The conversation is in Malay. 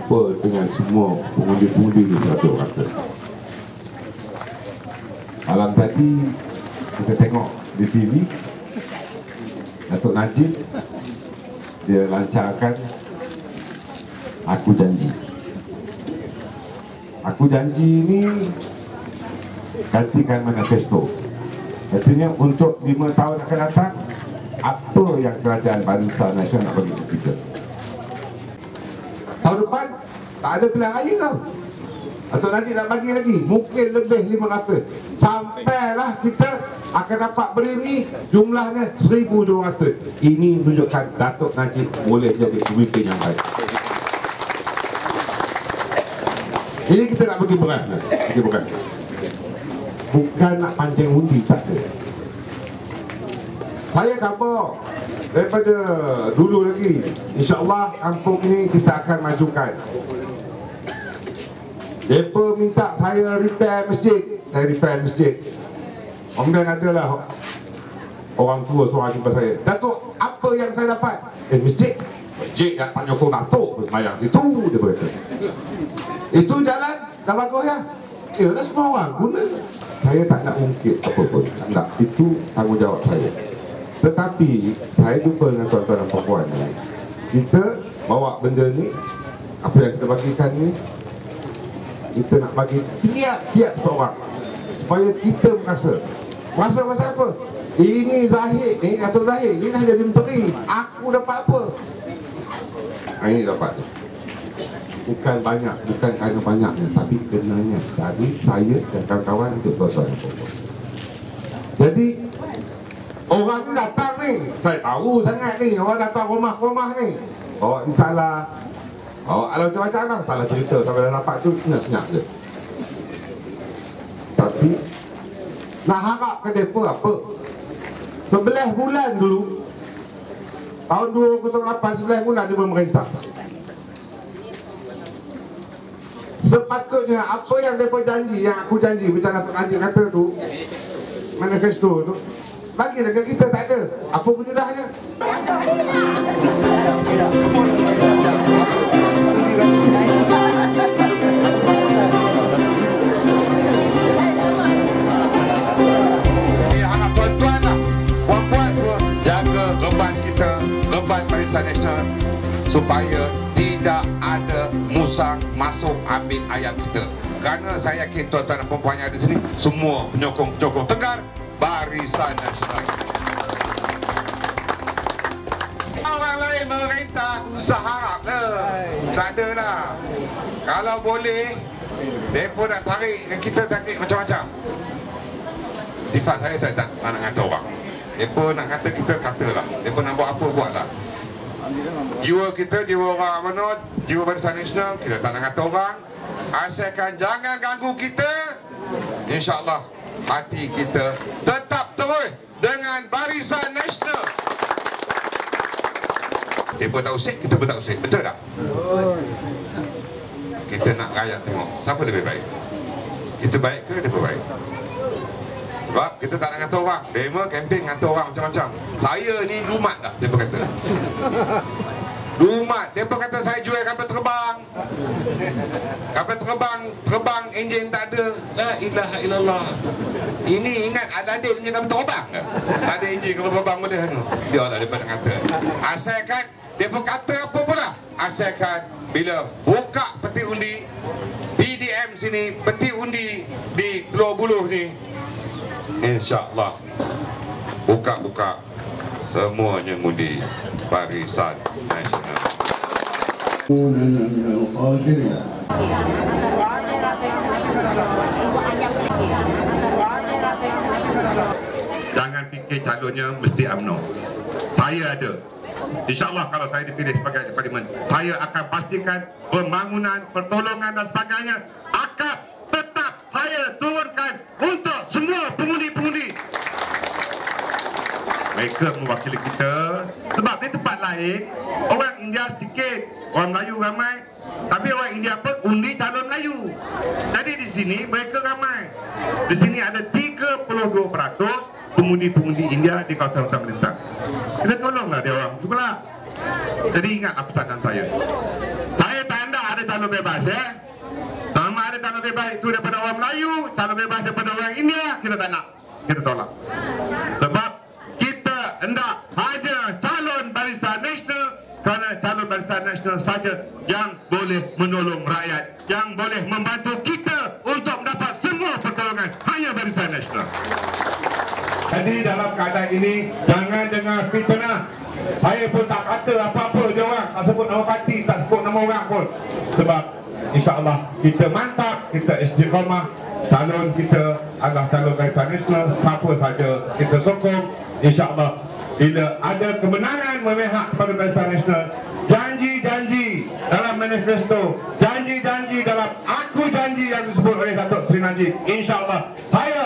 jumpa dengan semua pengundi-pengundi di 100 kata. Malam tadi kita tengok di TV, Datuk Najib dia lancarkan Aku Janji. Aku Janji ini gantikan manifesto. Artinya untuk 5 tahun akan datang, apa yang kerajaan Barisan Nasional nak bagi kita. Tahun depan tak ada pilihan raya tau. Atau nanti nak bagi lagi, mungkin lebih 500. Sampailah kita akan dapat berdiri jumlahnya 1,200. Ini menunjukkan Datuk Najib boleh jadi pemimpin yang baik. Ini kita nak bagi berat, bukan nak pancing undi saja. Saya khabar daripada dulu lagi, insya-Allah kampung ini kita akan majukan. Mereka minta saya repair masjid, saya repair masjid. Kemudian adalah orang tua seorang jumpa saya, Datuk, apa yang saya dapat? Masjid kat Pak Nyokong Datuk semayang situ, dia berkata. Itu jalan dah bagus ya? Ya dah, semua orang guna. Saya tak nak ungkit apa pun, tak nak. Itu tanggungjawab saya. Tetapi saya jumpa dengan tuan-tuan dan puan-puan ni, kita bawa benda ni, apa yang kita bagikan ni, kita nak bagi tiap-tiap seorang supaya kita merasa pasal apa? Ini Zahid ni, Datuk Zahid ni dah jadi menteri, aku dapat apa? Ini dapat tu. Bukan banyak, bukan kerana banyaknya, tapi kenanya dari saya dan kawan-kawan untuk tuan-tuan. Jadi orang ni datang ni, saya tahu sangat ni, orang datang rumah-rumah ni, bawa risalah, bawa alam macam-macam lah, salah cerita sampai dah dapat tu, senyap-senyap je. Tapi nak harap ke mereka apa? 11 bulan dulu, tahun 2008, 11 bulan dia memerintah. Sepatutnya apa yang mereka janji, yang aku janji, macam Datuk Najib kata tu, manifesto tu, bagi dekat kita tak ada. Apa penjudahnya? Harap tuan-tuan lah, puan-puan pun jaga reban kita, reban Barisan Nasional, supaya tidak ada musang masuk ambil ayam kita. Kerana saya yakin tuan-tuan dan puan-puan yang ada di sini semua penyokong-penyokong tegar Barisan Nasional. Orang lain merintah, usah harap lah, tak ada lah. Kalau boleh, mereka nak tarik, kita tarik macam-macam. Sifat saya tak nak kata orang. Mereka nak kata kita, katalah. Mereka nak buat apa, buatlah. Jiwa kita, jiwa orang amanat, jiwa Barisan Nasional, kita tak nak kata orang. Asalkan jangan ganggu kita, insya-Allah hati kita tetap terus dengan Barisan Nasional. Mereka tak usik, kita pun tak usik, betul tak? Kita nak rakyat tengok siapa lebih baik. Kita baik ke dia baik? Sebab kita tak nak kata orang. Mereka kempen kata orang macam-macam. Saya ni lumat dah, mereka kata. Lumat, mereka kata saya jual kapal terbang. Kapal terbang, terbang enjin tak ada. La ilaha illallah. Ini ingat Adadin punya kapal terbang ke? Ada enjin kapal terbang boleh kan? Dia lah mereka nak kata. Asalkan mereka kata apa pula, asalkan bila buka peti undi PDM sini, peti undi di Teluk Buluh ni, insya-Allah buka-buka semuanya ngundi Barisan Nasional. Jangan fikir calonnya mesti UMNO. Saya ada. InsyaAllah kalau saya dipilih sebagai parlimen, saya akan pastikan pembangunan, pertolongan dan sebagainya akan tetap saya turunkan untuk semua pengundi-pengundi. Mereka mewakili kita. Sebab di tempat lain orang India sedikit, orang Melayu ramai, tapi orang India pun undi calon Melayu. Jadi di sini mereka ramai. Di sini ada 32% pengundi-pengundi India di kawasan melintang. Kita tolonglah dia orang. Cubalah. Jadi ingatlah pesanan saya. Saya tak nak ada calon bebas ya. Sama ada calon bebas itu daripada orang Melayu, calon bebas daripada orang India, kita tak nak, kita tolak. Sebab kita hendak hanya calon Barisan Nasional, kerana calon Barisan Nasional saja yang boleh menolong rakyat, yang boleh membantu kita untuk mendapat semua pertolongan, hanya Barisan Nasional. Jadi dalam keadaan ini jangan dengar fitnah. Saya pun tak kata apa-apa je orang, tak sebut nama parti, tak sebut nama orang pun. Sebab insya-Allah kita mantap, kita istiqamah. Calon kita adalah calon Barisan Nasional, siapa saja kita sokong. InsyaAllah bila ada kemenangan memihak kepada Barisan Nasional, janji-janji dalam manifesto, janji-janji dalam aku janji yang disebut oleh Datuk Seri Najib, insyaAllah saya